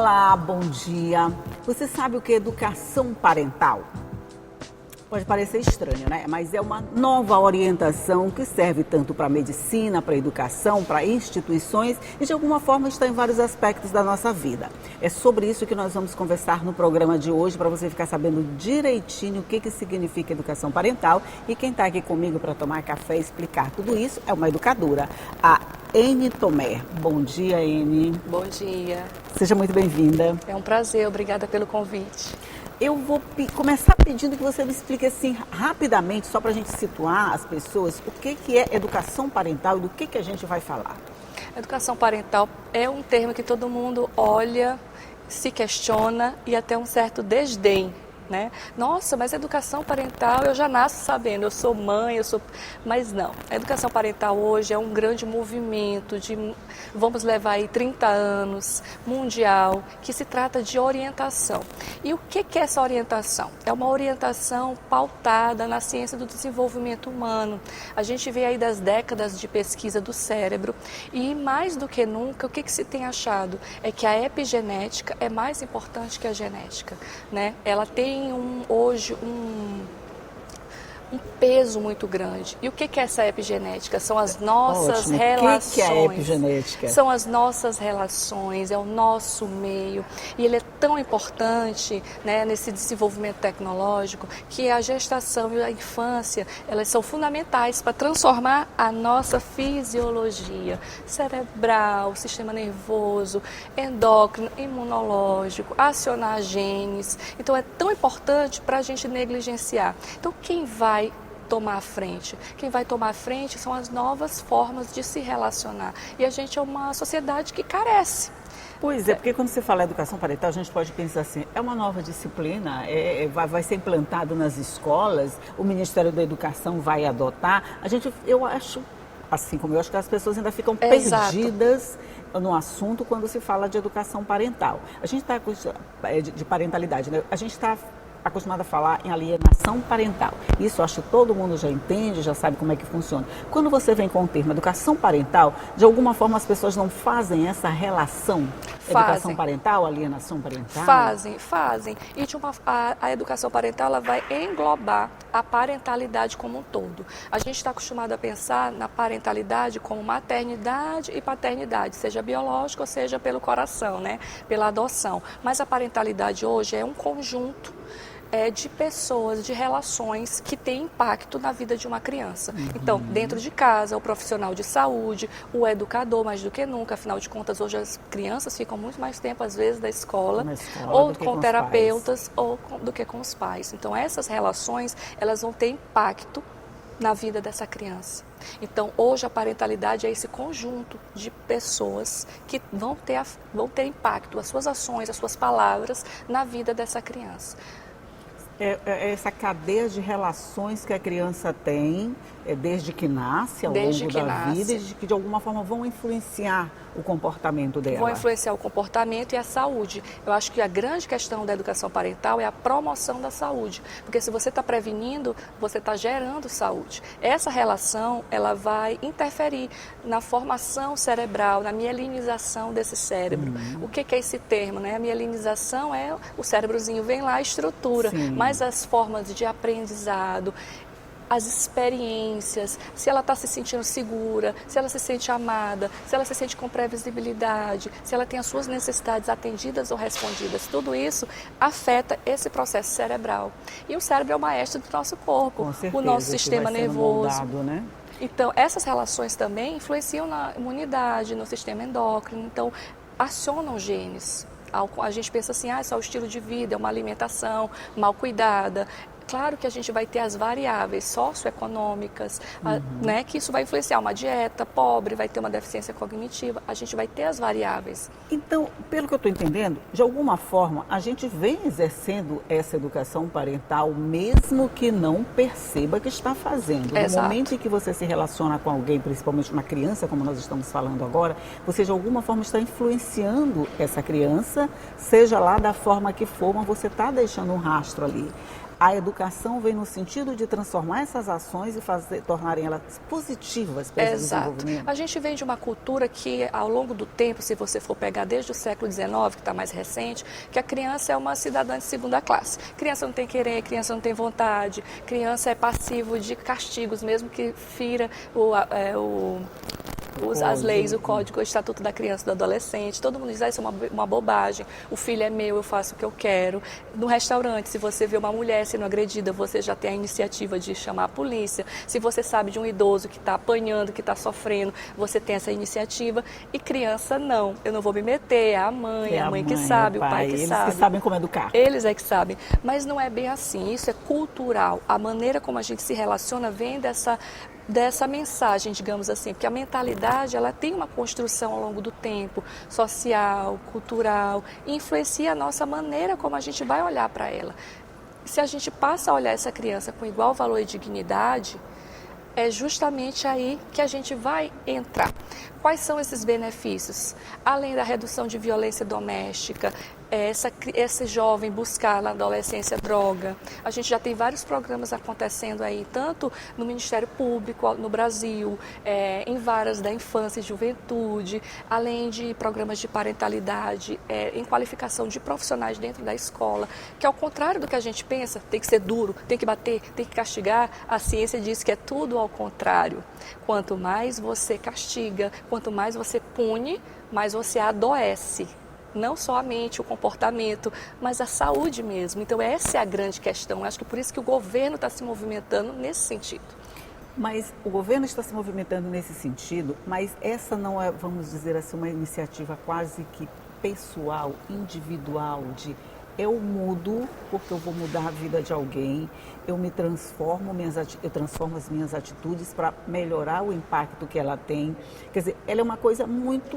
Olá, bom dia. Você sabe o que é educação parental? Pode parecer estranho, né? Mas é uma nova orientação que serve tanto para a medicina, para a educação, para instituições e de alguma forma está em vários aspectos da nossa vida. É sobre isso que nós vamos conversar no programa de hoje para você ficar sabendo direitinho o que significa educação parental. E quem está aqui comigo para tomar café e explicar tudo isso é uma educadora, a Ene Tomé. Bom dia, Ene. Bom dia. Seja muito bem-vinda. É um prazer, obrigada pelo convite. Eu vou começar pedindo que você me explique assim rapidamente, só para a gente situar as pessoas, o que é educação parental e do que a gente vai falar. Educação parental é um termo que todo mundo olha, se questiona e até um certo desdém. Né? Nossa, mas educação parental eu já nasço sabendo, eu sou mãe, mas não. A educação parental hoje é um grande movimento vamos levar aí 30 anos, mundial, que se trata de orientação. E o que é essa orientação? É uma orientação pautada na ciência do desenvolvimento humano. A gente vê aí das décadas de pesquisa do cérebro e mais do que nunca, o que se tem achado é que a epigenética é mais importante que a genética, né? Ela tem hoje um peso muito grande. E o que é essa epigenética? São as nossas relações. O que é a epigenética? São as nossas relações, é o nosso meio. E ele é tão importante, né, nesse desenvolvimento tecnológico que a gestação e a infância, elas são fundamentais para transformar a nossa fisiologia cerebral, sistema nervoso, endócrino, imunológico, acionar genes. Então é tão importante para a gente negligenciar. Então quem vai tomar a frente? Quem vai tomar a frente são as novas formas de se relacionar. E a gente é uma sociedade que carece. Pois é, porque quando você fala educação parental, a gente pode pensar assim, é uma nova disciplina, vai ser implantado nas escolas, o Ministério da Educação vai adotar. Eu acho, assim como eu acho que as pessoas ainda ficam perdidas no assunto quando se fala de educação parental. A gente está de parentalidade, né? A gente está acostumado a falar em alienação parental. Isso acho que todo mundo já entende, já sabe como é que funciona. Quando você vem com o termo educação parental, de alguma forma as pessoas não fazem essa relação? Educação parental, alienação parental? Fazem. E a educação parental ela vai englobar a parentalidade como um todo. A gente está acostumado a pensar na parentalidade como maternidade e paternidade, seja biológica ou seja pelo coração, né? Pela adoção. Mas a parentalidade hoje é um conjunto de pessoas, de relações que têm impacto na vida de uma criança. Então, dentro de casa, o profissional de saúde, o educador, mais do que nunca, afinal de contas, hoje as crianças ficam muito mais tempo, às vezes, da escola ou com terapeutas, do que com os pais. Então, essas relações, elas vão ter impacto na vida dessa criança. Então, hoje a parentalidade é esse conjunto de pessoas que vão ter impacto, as suas ações, as suas palavras na vida dessa criança. É essa cadeia de relações que a criança tem desde que nasce, ao longo da vida, e que de alguma forma vão influenciar o comportamento dela. Vão influenciar o comportamento e a saúde. Eu acho que a grande questão da educação parental é a promoção da saúde, porque se você está prevenindo, você está gerando saúde. Essa relação, ela vai interferir na formação cerebral, na mielinização desse cérebro. O que é esse termo, né? A mielinização é o cérebrozinho vem lá, estrutura, mas as formas de aprendizado, as experiências, se ela está se sentindo segura, se ela se sente amada, se ela se sente com previsibilidade, se ela tem as suas necessidades atendidas ou respondidas, tudo isso afeta esse processo cerebral. E o cérebro é o maestro do nosso corpo, com certeza, o nosso sistema nervoso. Moldado, né? Então, essas relações também influenciam na imunidade, no sistema endócrino, então acionam genes. A gente pensa assim, é só o estilo de vida, é uma alimentação mal cuidada. Claro que a gente vai ter as variáveis socioeconômicas, né, que isso vai influenciar uma dieta pobre, vai ter uma deficiência cognitiva, a gente vai ter as variáveis. Então, pelo que eu estou entendendo, de alguma forma, a gente vem exercendo essa educação parental, mesmo que não perceba que está fazendo. No momento em que você se relaciona com alguém, principalmente uma criança, como nós estamos falando agora, você de alguma forma está influenciando essa criança, seja lá da forma que for, mas você está deixando um rastro ali. a educação vem no sentido de transformar essas ações e tornarem elas positivas para esse desenvolvimento. A gente vem de uma cultura que, ao longo do tempo, se você for pegar desde o século XIX, que está mais recente, que a criança é uma cidadã de segunda classe. Criança não tem querer, criança não tem vontade, criança é passivo de castigos, mesmo que fira as leis, o código, o estatuto da criança e do adolescente. Todo mundo diz, isso é uma bobagem, o filho é meu, eu faço o que eu quero. No restaurante, se você vê uma mulher sendo agredida, você já tem a iniciativa de chamar a polícia. Se você sabe de um idoso que está apanhando, que está sofrendo, você tem essa iniciativa. E criança, não. Eu não vou me meter, é a mãe que sabe, o pai que sabe. Eles que sabem como educar. Eles é que sabem. Mas não é bem assim, isso é cultural. A maneira como a gente se relaciona vem dessa mensagem, digamos assim, porque a mentalidade ela tem uma construção ao longo do tempo, social, cultural, e influencia a nossa maneira como a gente vai olhar para ela. Se a gente passa a olhar essa criança com igual valor e dignidade, é justamente aí que a gente vai entrar. Quais são esses benefícios? Além da redução de violência doméstica, esse jovem buscar na adolescência droga. A gente já tem vários programas acontecendo aí, tanto no Ministério Público, no Brasil, em varas da infância e juventude, além de programas de parentalidade, em qualificação de profissionais dentro da escola, que ao contrário do que a gente pensa, tem que ser duro, tem que bater, tem que castigar, a ciência diz que é tudo ao contrário. Quanto mais você castiga, quanto mais você pune, mais você adoece. Não só a mente, o comportamento, mas a saúde mesmo. Então essa é a grande questão. Acho que por isso que o governo está se movimentando nesse sentido. Mas o governo está se movimentando nesse sentido, mas essa não é, vamos dizer assim, uma iniciativa quase que pessoal, individual, de eu mudo porque eu vou mudar a vida de alguém, eu transformo as minhas atitudes para melhorar o impacto que ela tem. Quer dizer, ela é uma coisa muito,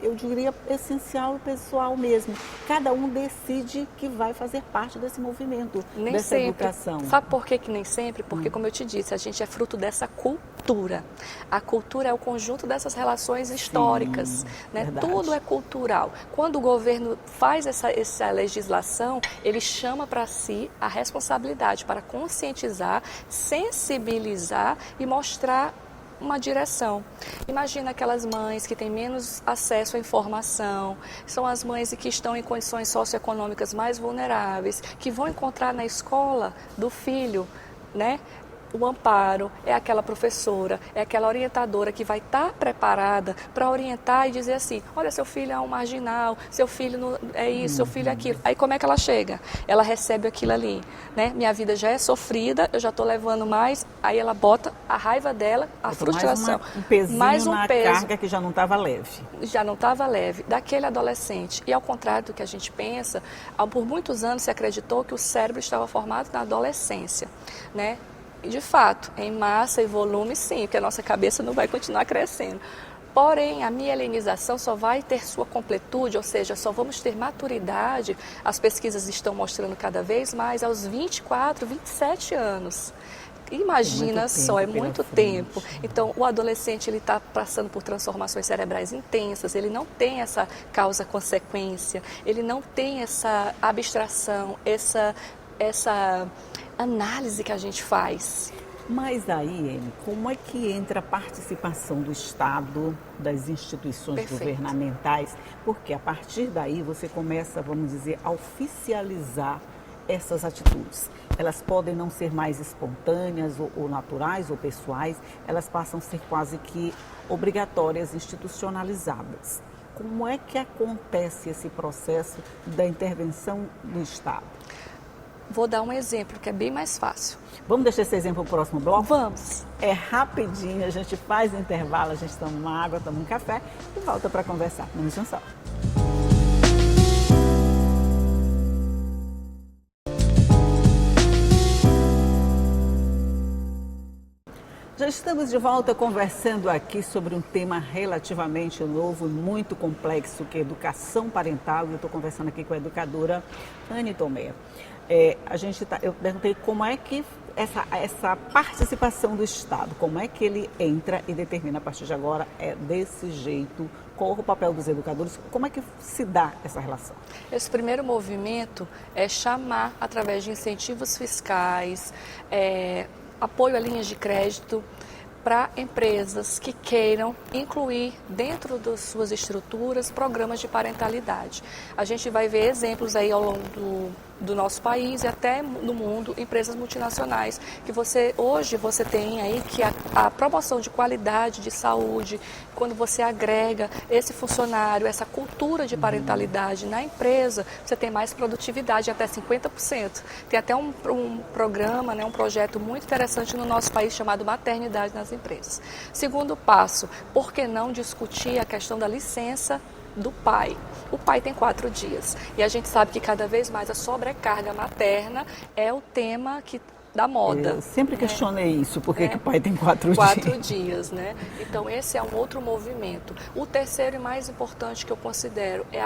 eu diria, essencial e pessoal mesmo. Cada um decide que vai fazer parte desse movimento, dessa educação. Sabe por que nem sempre? Porque, como eu te disse, a gente é fruto dessa cultura. A cultura é o conjunto dessas relações históricas. Sim, né? Tudo é cultural. Quando o governo faz essa legislação, ele chama para si a responsabilidade para conscientizar, sensibilizar e mostrar uma direção. Imagina aquelas mães que têm menos acesso à informação, são as mães que estão em condições socioeconômicas mais vulneráveis, que vão encontrar na escola do filho, né? O amparo, é aquela professora, é aquela orientadora que vai estar preparada para orientar e dizer assim, olha, seu filho é um marginal, seu filho não é isso, seu filho é aquilo. Aí como é que ela chega? Ela recebe aquilo ali, né? Minha vida já é sofrida, eu já estou levando mais, aí ela bota a raiva dela, a frustração. Um pezinho mais na carga que já não estava leve. Já não estava leve, daquele adolescente. E ao contrário do que a gente pensa, por muitos anos se acreditou que o cérebro estava formado na adolescência, né? E, de fato, em massa e volume, sim, porque a nossa cabeça não vai continuar crescendo. Porém, a mielinização só vai ter sua completude, ou seja, só vamos ter maturidade, as pesquisas estão mostrando cada vez mais, aos 24, 27 anos. Imagina só, é muito tempo. Então, o adolescente ele está passando por transformações cerebrais intensas, ele não tem essa causa-consequência, ele não tem essa abstração, essa análise que a gente faz. Mas aí, Amy, como é que entra a participação do Estado, das instituições governamentais? Porque a partir daí você começa, vamos dizer, a oficializar essas atitudes. Elas podem não ser mais espontâneas ou naturais ou pessoais, elas passam a ser quase que obrigatórias, institucionalizadas. Como é que acontece esse processo da intervenção do Estado? Vou dar um exemplo que é bem mais fácil. Vamos deixar esse exemplo para o próximo bloco? Vamos. É rapidinho, a gente faz o intervalo, a gente toma uma água, toma um café e volta para conversar. Não me só. Já estamos de volta conversando aqui sobre um tema relativamente novo e muito complexo, que é educação parental. Eu estou conversando aqui com a educadora Anne Tomé. Eu perguntei como é que essa participação do Estado, como é que ele entra e determina a partir de agora, desse jeito, qual é o papel dos educadores, como é que se dá essa relação? Esse primeiro movimento é chamar, através de incentivos fiscais, apoio a linhas de crédito, para empresas que queiram incluir dentro das suas estruturas programas de parentalidade. A gente vai ver exemplos aí ao longo do nosso país e até no mundo, empresas multinacionais, que hoje você tem aí que a promoção de qualidade de saúde, quando você agrega esse funcionário, essa cultura de parentalidade na empresa, você tem mais produtividade, até 50%. Tem até um programa, um projeto muito interessante no nosso país chamado Maternidade nas Empresas. Segundo passo, por que não discutir a questão da licença do pai? O pai tem 4 dias e a gente sabe que cada vez mais a sobrecarga materna é o tema da moda. Eu sempre questionei isso, por que o pai tem 4 dias? 4 dias, né? Então esse é um outro movimento. O terceiro e mais importante que eu considero é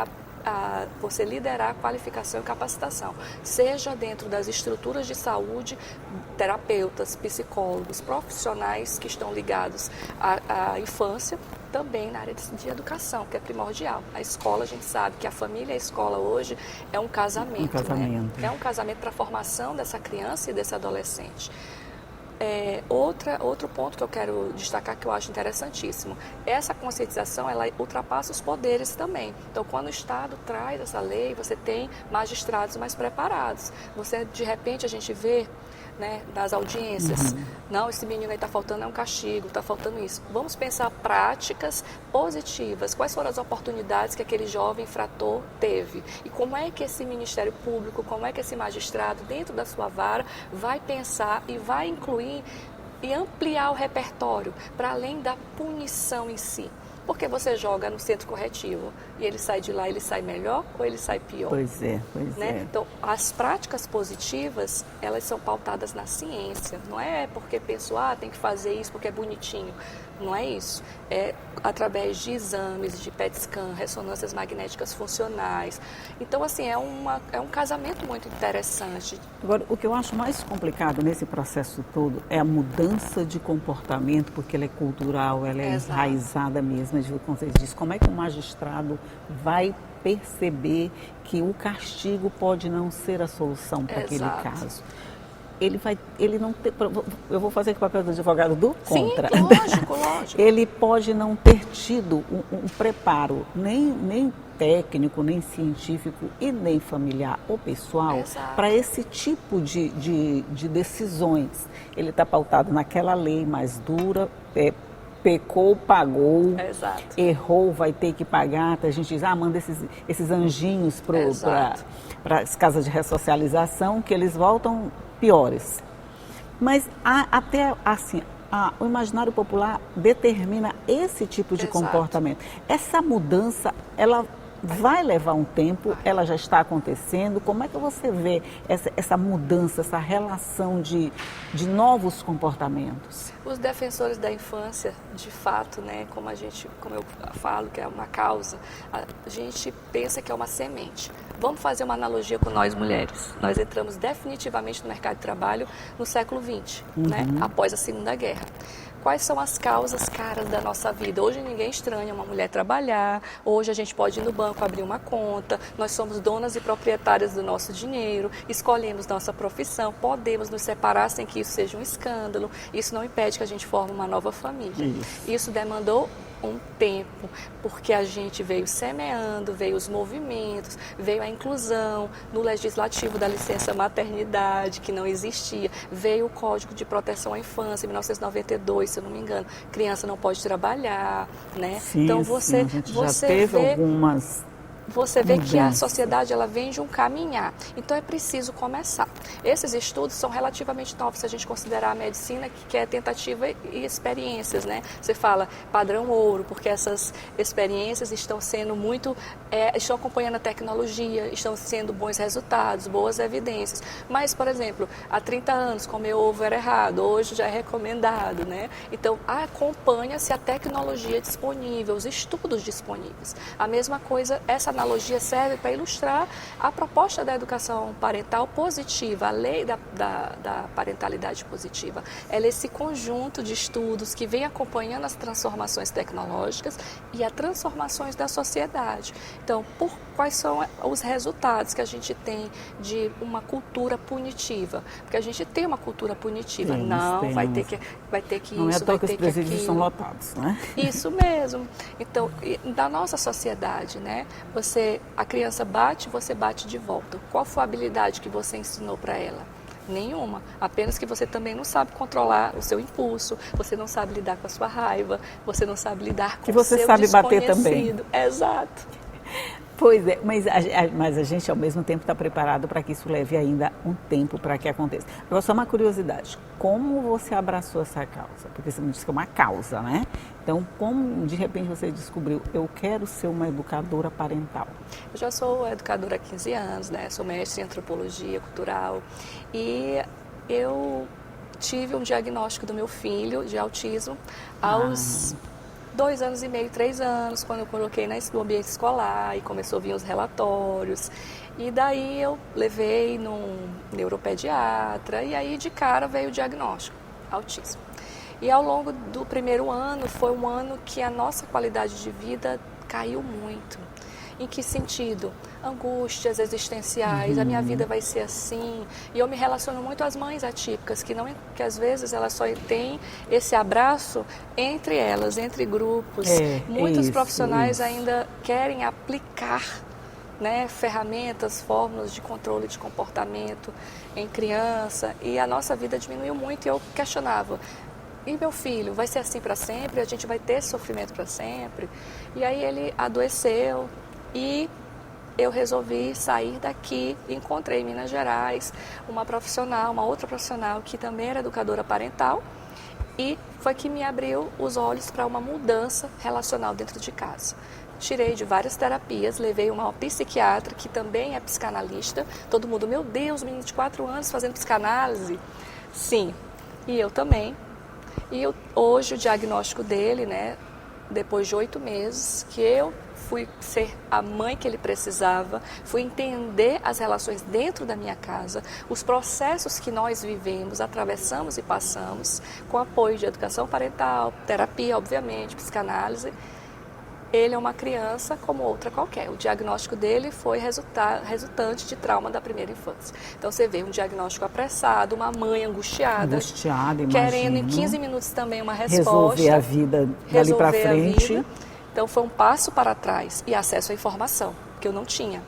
você liderar a qualificação e capacitação, seja dentro das estruturas de saúde, terapeutas, psicólogos, profissionais que estão ligados à infância, também na área de educação, que é primordial. A escola, a gente sabe que a família e a escola hoje é um casamento. Né? É um casamento para a formação dessa criança e desse adolescente. Outro ponto que eu quero destacar, que eu acho interessantíssimo, essa conscientização, ela ultrapassa os poderes também. Então, quando o Estado traz essa lei, você tem magistrados mais preparados. De repente, a gente vê, nas audiências, não, esse menino aí está faltando um castigo, está faltando isso. Vamos pensar práticas positivas. Quais foram as oportunidades que aquele jovem infrator teve? E como é que esse Ministério Público, como é que esse magistrado, dentro da sua vara, vai pensar e vai incluir e ampliar o repertório para além da punição em si? Porque você joga no centro corretivo e ele sai de lá, ele sai melhor ou ele sai pior? Pois é. Então, as práticas positivas, elas são pautadas na ciência. Não é porque penso, tem que fazer isso porque é bonitinho. Não é isso. É através de exames, de PET scan, ressonâncias magnéticas funcionais. Então, assim, é um casamento muito interessante. Agora, o que eu acho mais complicado nesse processo todo é a mudança de comportamento, porque ela é cultural, ela é enraizada mesmo, como vocês dizem. Como é que o magistrado vai perceber que o castigo pode não ser a solução para aquele caso? Ele não ter, eu vou fazer aqui o papel do advogado do contra. Sim, lógico. Ele pode não ter tido um preparo nem técnico, nem científico e nem familiar ou pessoal para esse tipo de decisões. Ele está pautado naquela lei mais dura, pecou, pagou, errou, vai ter que pagar. A gente diz, manda esses anjinhos para as casas de ressocialização, que eles voltam piores. Mas até assim, o imaginário popular determina esse tipo de comportamento. Essa mudança, ela vai levar um tempo, ela já está acontecendo. Como é que você vê essa mudança, essa relação de novos comportamentos? Os defensores da infância, de fato, como eu falo, que é uma causa, a gente pensa que é uma semente. Vamos fazer uma analogia com nós mulheres. Nós entramos definitivamente no mercado de trabalho no século XX, após a Segunda Guerra. Quais são as causas caras da nossa vida? Hoje ninguém estranha uma mulher trabalhar, hoje a gente pode ir no banco abrir uma conta, nós somos donas e proprietárias do nosso dinheiro, escolhemos nossa profissão, podemos nos separar sem que isso seja um escândalo, isso não impede que a gente forme uma nova família. Isso demandou um tempo, porque a gente veio semeando, veio os movimentos, veio a inclusão no legislativo da licença maternidade, que não existia, veio o Código de Proteção à Infância, em 1992, se eu não me engano, criança não pode trabalhar, Sim, então a gente já teve algumas você vê que a Mudança. sociedade ela vem de um caminhar. Então é preciso começar. Esses estudos são relativamente novos se a gente considerar a medicina, que é tentativa e experiências, né? Você fala padrão ouro, porque essas experiências estão sendo estão acompanhando a tecnologia, estão sendo bons resultados, boas evidências. Mas, por exemplo, há 30 anos comer ovo era errado, hoje já é recomendado, né? Então acompanha-se a tecnologia disponível, os estudos disponíveis. A mesma coisa, essa analogia serve para ilustrar a proposta da educação parental positiva, a lei da parentalidade positiva. Ela é esse conjunto de estudos que vem acompanhando as transformações tecnológicas e as transformações da sociedade. Então, quais são os resultados que a gente tem de uma cultura punitiva? Porque a gente tem uma cultura punitiva. Não, vai ter que não isso, é vai que ter os que presídios aquilo. estão lotados, né? Isso mesmo. Então, da nossa sociedade, né? A criança bate, você bate de volta. Qual foi a habilidade que você ensinou para ela? Nenhuma. Apenas que você também não sabe controlar o seu impulso, você não sabe lidar com a sua raiva, você não sabe lidar com o seu sabe bater também. Exato. Pois é, mas a gente ao mesmo tempo está preparado para que isso leve ainda um tempo para que aconteça. Agora, só uma curiosidade, como você abraçou essa causa? Porque você me disse que é uma causa, né? Então, como de repente você descobriu, eu quero ser uma educadora parental? Eu já sou educadora há 15 anos, né? Sou mestre em antropologia cultural e eu tive um diagnóstico do meu filho de autismo aos 2 anos e meio, 3 anos, quando eu coloquei no ambiente escolar e começou a vir os relatórios. E daí eu levei num neuropediatra e aí de cara veio o diagnóstico, autismo. E ao longo do primeiro ano, foi um ano que a nossa qualidade de vida caiu muito. Em que sentido? Angústias existenciais, a minha vida vai ser assim. E eu me relaciono muito às mães atípicas, que às vezes elas só têm esse abraço entre elas, entre grupos. Muitos profissionais ainda querem aplicar, né, ferramentas, fórmulas de controle de comportamento em criança. E a nossa vida diminuiu muito e eu questionava. E meu filho, vai ser assim para sempre? A gente vai ter sofrimento para sempre? E aí ele adoeceu e eu resolvi sair daqui. Encontrei em Minas Gerais uma outra profissional que também era educadora parental e foi que me abriu os olhos para uma mudança relacional dentro de casa. Tirei de várias terapias, levei uma psiquiatra que também é psicanalista. Todo mundo, meu Deus, menino de 4 anos fazendo psicanálise. Sim, e eu também. E hoje o diagnóstico dele, né, depois de 8 meses, que eu fui ser a mãe que ele precisava, fui entender as relações dentro da minha casa, os processos que nós vivemos, atravessamos e passamos, com apoio de educação parental, terapia, obviamente, psicanálise. Ele é uma criança como outra qualquer. O diagnóstico dele foi resultante de trauma da primeira infância. Então você vê um diagnóstico apressado, uma mãe angustiada, querendo em 15 minutos também uma resposta. Resolver a vida dali para frente. Então foi um passo para trás e acesso à informação, que eu não tinha.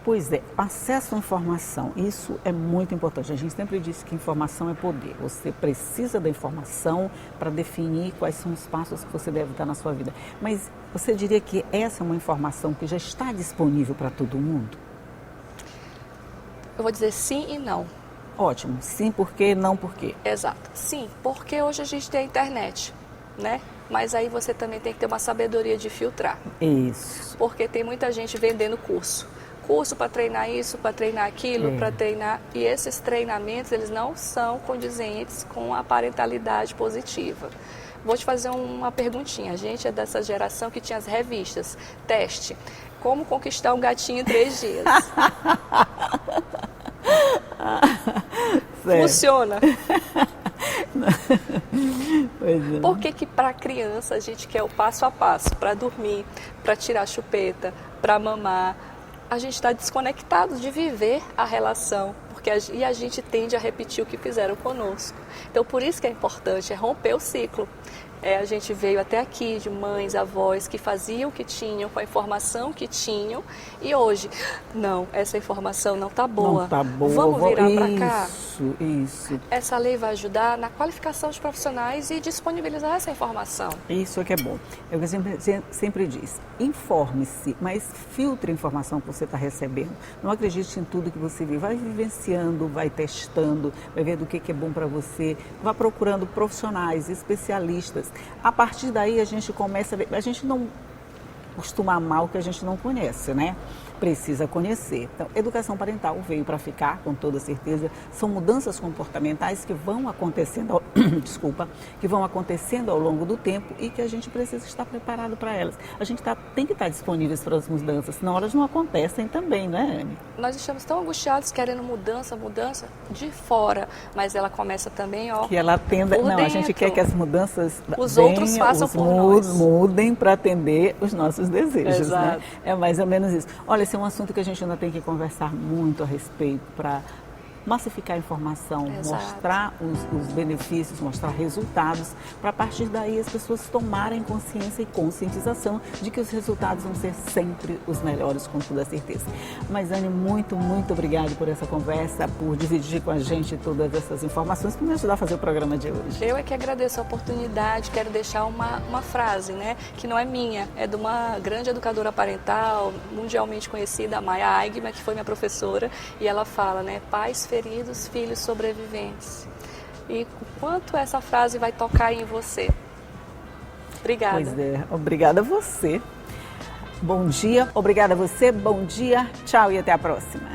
Pois é, acesso à informação, isso é muito importante. A gente sempre disse que informação é poder. Você precisa da informação para definir quais são os passos que você deve dar na sua vida. Mas você diria que essa é uma informação que já está disponível para todo mundo? Eu vou dizer sim e não. Ótimo. Sim, por quê? Não, por quê? Exato. Sim, porque hoje a gente tem a internet, né? Mas aí você também tem que ter uma sabedoria de filtrar. Isso. Porque tem muita gente vendendo curso para treinar isso, para treinar aquilo, para treinar... E esses treinamentos, eles não são condizentes com a parentalidade positiva. Vou te fazer uma perguntinha. A gente é dessa geração que tinha as revistas. Teste. Como conquistar um gatinho em 3 dias. Funciona. Pois é. Por que para a criança a gente quer o passo a passo? Para dormir, para tirar a chupeta, para mamar. A gente está desconectado de viver a relação, e a gente tende a repetir o que fizeram conosco. Então, por isso que é importante, é romper o ciclo. A gente veio até aqui de mães, avós que faziam o que tinham, com a informação que tinham, e hoje, não, essa informação não está boa. Não está boa. Vamos virar para cá? Isso. Essa lei vai ajudar na qualificação dos profissionais e disponibilizar essa informação. Isso é que é bom. Eu sempre disse, informe-se, mas filtre a informação que você está recebendo. Não acredite em tudo que você vê. Vai vivenciando, vai testando, vai ver do que é bom para você. Vá procurando profissionais, especialistas. A partir daí a gente começa a ver. A gente não costuma amar o que a gente não conhece, né? Precisa conhecer. Então, educação parental veio para ficar, com toda certeza. São mudanças comportamentais que vão acontecendo, que vão acontecendo ao longo do tempo e que a gente precisa estar preparado para elas. A gente tem que estar disponíveis para as mudanças, senão elas não acontecem também, né, Anne? Nós estamos tão angustiados querendo mudança de fora, mas ela começa também, ó, que ela atenda. Não, dentro. A gente quer que as mudanças outros façam por nós. Mudem para atender os nossos desejos, Exato. né? É mais ou menos isso. Olha, esse é um assunto que a gente ainda tem que conversar muito a respeito para massificar a informação, Exato. mostrar os benefícios, mostrar resultados, para a partir daí as pessoas tomarem consciência e conscientização de que os resultados vão ser sempre os melhores, com toda certeza. Mas, Anne, muito obrigada por essa conversa, por dividir com a gente todas essas informações, por me ajudar a fazer o programa de hoje. Eu é que agradeço a oportunidade, quero deixar uma frase, né, que não é minha, é de uma grande educadora parental, mundialmente conhecida, a Maya Eigman, que foi minha professora, e ela fala, né, pais feridos, filhos sobreviventes. E o quanto essa frase vai tocar em você. Obrigada. Pois é, obrigada a você. Bom dia, obrigada a você, bom dia, tchau e até a próxima.